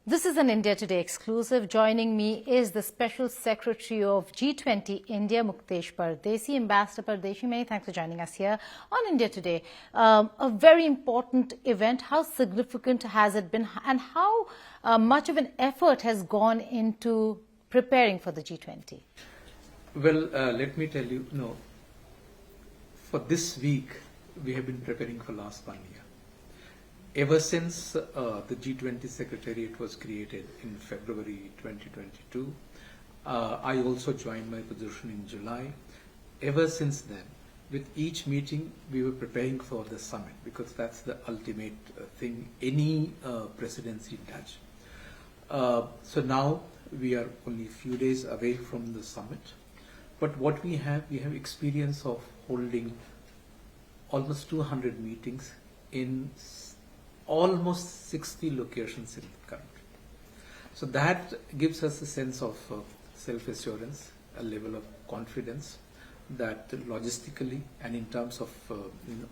This is an India Today exclusive. Joining me is the Special Secretary of G20 India, Muktesh Pardeshi. Ambassador Pardeshi, many thanks for joining us here on India Today. A very important event. How significant has it been, and how much of an effort has gone into preparing for the G20? Well, let me tell you, for this week, we have been preparing for last 1 year. Ever since the G20 Secretariat was created in February 2022, I also joined my position in July. Ever since then, with each meeting, we were preparing for the summit because that's the ultimate thing any presidency does. So now we are only a few days away from the summit. But what we have experience of holding almost 200 meetings in almost 60 locations in the country. So that gives us a sense of self-assurance, a level of confidence that logistically and in terms of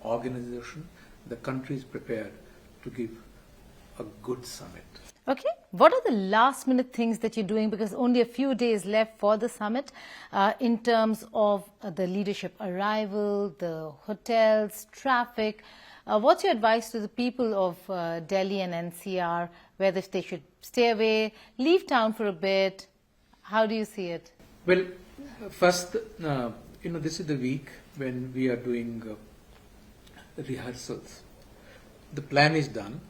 organization, the country is prepared to give a good summit. Okay, what are the last minute things that you're doing, because only a few days left for the summit, in terms of the leadership arrival, the hotels, traffic? What's your advice to the people of Delhi and NCR, whether they should stay away, leave town for a bit? How do you see it? Well, first, this is the week when we are doing rehearsals. The plan is done,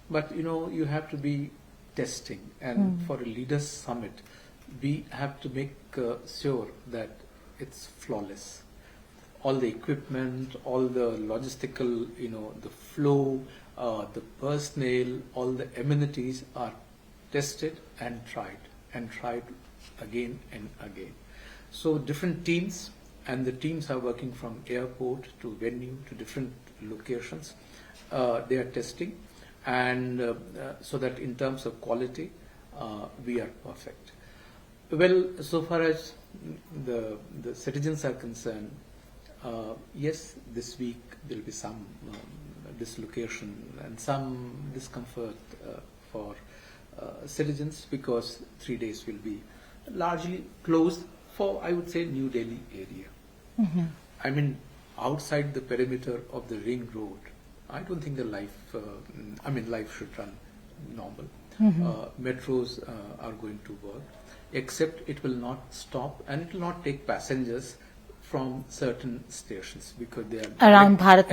but you have to be testing, and for a leaders summit, we have to make sure that it's flawless. All the equipment, all the logistical, the flow, the personnel, all the amenities are tested and tried again and again. So different teams, and the teams are working from airport to venue to different locations. They are testing, and so that in terms of quality, we are perfect. Well, so far as the citizens are concerned, yes, this week there will be some dislocation and some discomfort for citizens, because 3 days will be largely closed for, I would say, New Delhi area. I mean, outside the perimeter of the ring road, I don't think the life should run normal. Metros are going to work, except it will not stop and it will not take passengers from certain stations, because they are around Bharat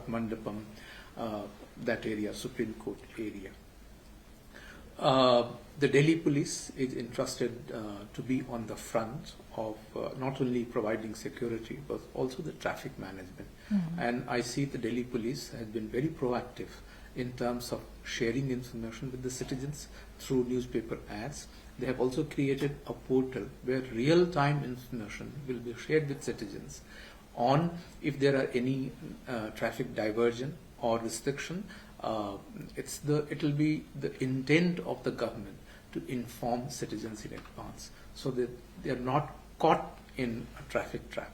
Mandapam, that area, Supreme Court area. The Delhi police is entrusted to be on the front of not only providing security but also the traffic management. And I see the Delhi police has been very proactive in terms of sharing information with the citizens through newspaper ads. They have also created a portal where real-time information will be shared with citizens on if there are any traffic diversion or restriction. It will be the intent of the government to inform citizens in advance, so that they are not caught in a traffic trap.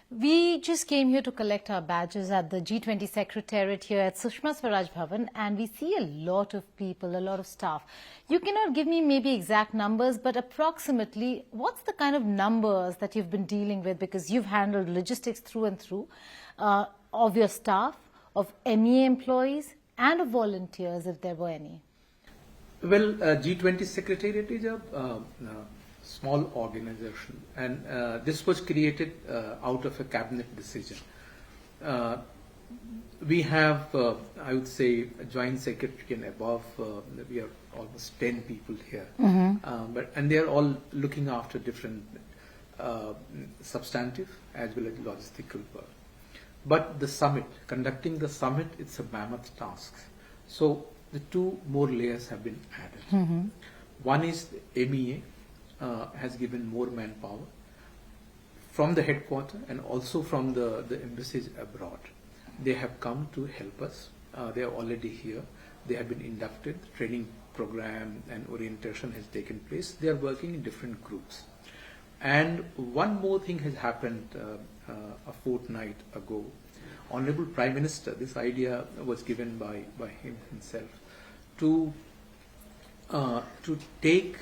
We just came here to collect our badges at the G20 Secretariat here at Sushma Swaraj Bhavan, and we see a lot of people, a lot of staff. You cannot give me maybe exact numbers, but approximately what's the kind of numbers that you've been dealing with, because you've handled logistics through and through, of your staff, of MEA employees and of volunteers, if there were any? Well, G20 Secretariat is a small organization, and this was created out of a cabinet decision. We have, I would say, a joint secretary and above. We are almost 10 people here, and they are all looking after different substantive as well as logistical work. But the summit, conducting the summit, it's a mammoth task. So the two more layers have been added. One is the MEA has given more manpower from the headquarters and also from the embassies abroad. They have come to help us. They are already here. They have been inducted. The training program and orientation has taken place. They are working in different groups. And one more thing has happened a fortnight ago. Honorable Prime Minister, this idea was given by him himself to to take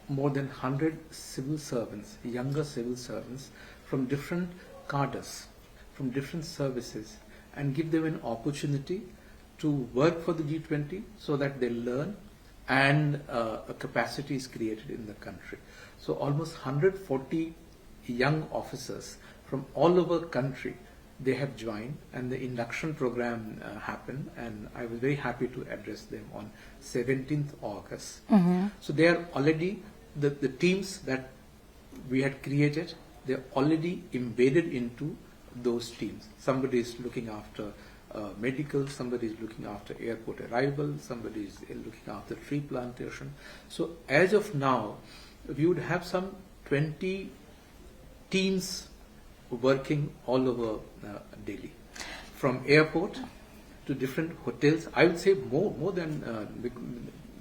more than 100 civil servants, younger civil servants from different cadres, from different services, and give them an opportunity to work for the G20 so that they learn and a capacity is created in the country. So almost 140 young officers from all over the country, they have joined, and the induction program happened, and I was very happy to address them on 17th August. So they are already, the teams that we had created, they're already embedded into those teams. Somebody is looking after medical, somebody is looking after airport arrival, somebody is looking after tree plantation. So as of now, we would have some 20 teams working all over Delhi, from airport to different hotels. I would say more than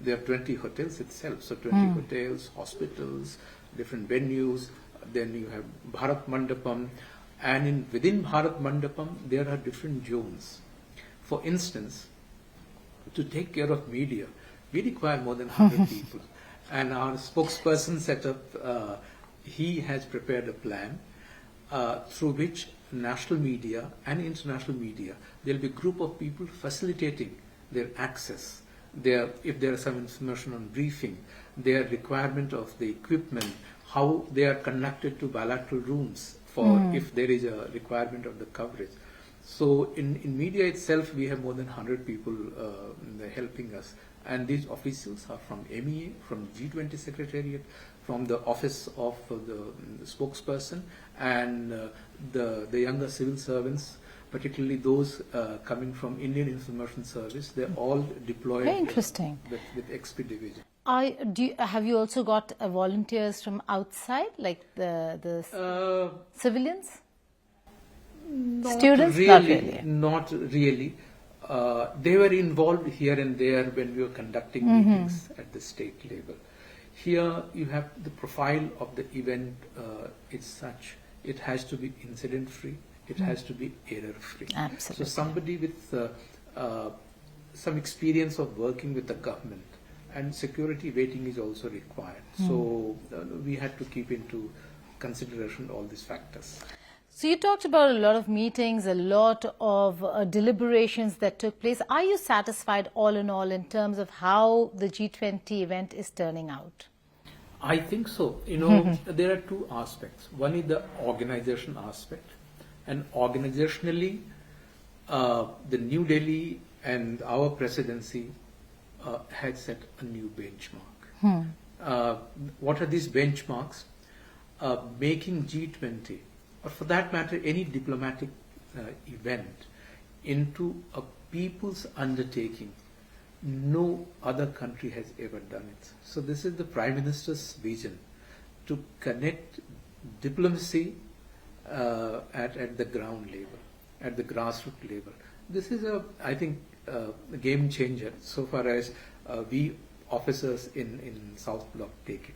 there are 20 hotels itself. So 20 hotels, hospitals, different venues. Then you have Bharat Mandapam, and within Bharat Mandapam there are different zones. For instance, to take care of media, we require more than 100 people. And our spokesperson set up, he has prepared a plan through which national media and international media, there will be a group of people facilitating their access, if there is some information on briefing, their requirement of the equipment, how they are connected to bilateral rooms for if there is a requirement of the coverage. So in media itself, we have more than 100 people helping us. And these officials are from MEA, from G20 Secretariat, from the office of the spokesperson, and the younger civil servants, particularly those coming from Indian Information Service. They're all deployed. Very interesting. With XP division. Have you also got volunteers from outside, like the civilians? Students? Not really. They were involved here and there when we were conducting meetings at the state level. Here you have the profile of the event. It's such. It has to be incident free. It has to be error free. Absolutely. So somebody with some experience of working with the government, and security vetting is also required. So we had to keep into consideration all these factors. So you talked about a lot of meetings, a lot of deliberations that took place. Are you satisfied all in all in terms of how the G20 event is turning out? I think so. You know, there are two aspects. One is the organization aspect. And organizationally, the New Delhi and our presidency had set a new benchmark. What are these benchmarks? Making G20, or for that matter, any diplomatic event, into a people's undertaking. No other country has ever done it. So this is the Prime Minister's vision, to connect diplomacy at the ground level, at the grassroots level. This is I think, a game changer so far as we officers in South Block take it.